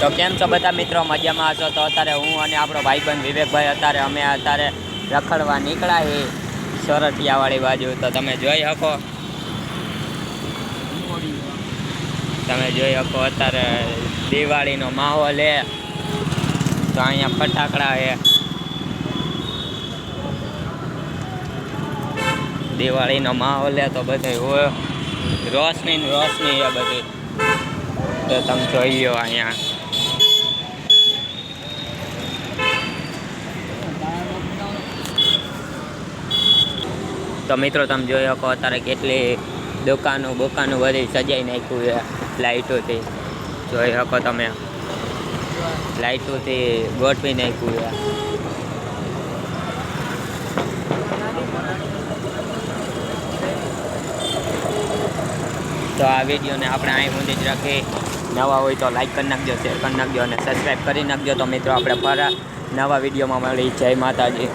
તો કેમ છો બધા મિત્રો? મજામાં છો? તો અત્યારે હું અને આપણો ભાઈબંધ વિવેકભાઈ અમે અત્યારે રખડવા નીકળ્યા એ સોરઠિયાવાળી બાજુ. તો તમે જોઈ શકો અત્યારે દિવાળીનો માહોલ છે. તો અહીંયા ફટાકડા છે, દિવાળીનો માહોલ છે. તો બધે રોશની છે બધી. તો તમે જોઈ લો અહીંયા. તો મિત્રો તમે જોઈ શકો અત્યારે કેટલી દુકાનો બધી સજાઈ નાખ્યું છે લાઇટોથી. જોઈ શકો તમે, લાઇટોથી ગોઠવી નાખ્યું છે. તો આ વિડીયોને આપણે અહીં સુધી જ રાખી. નવા હોય તો લાઈક કરી નાખજો, શેર કરી નાખજો અને સબસ્ક્રાઈબ કરી નાખજો. તો મિત્રો આપણે ફરા નવા વિડીયોમાં મળી. જય માતાજી.